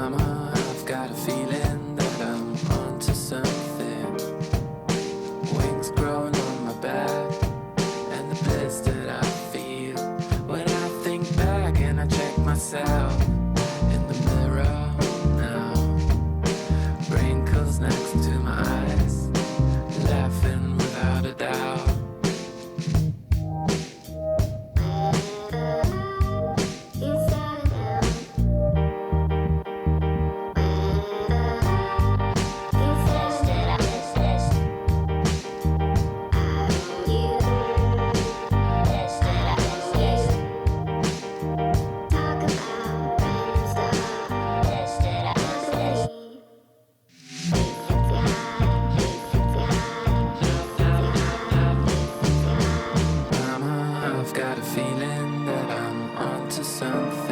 Mama, I've got a feeling that I'm onto something. Wings growing on my back, and the bliss that I feel when I think back and I check myself in the mirror now. Wrinkles next to my eyes, laughing without a doubt. Mama, I've got a feeling that I'm onto something.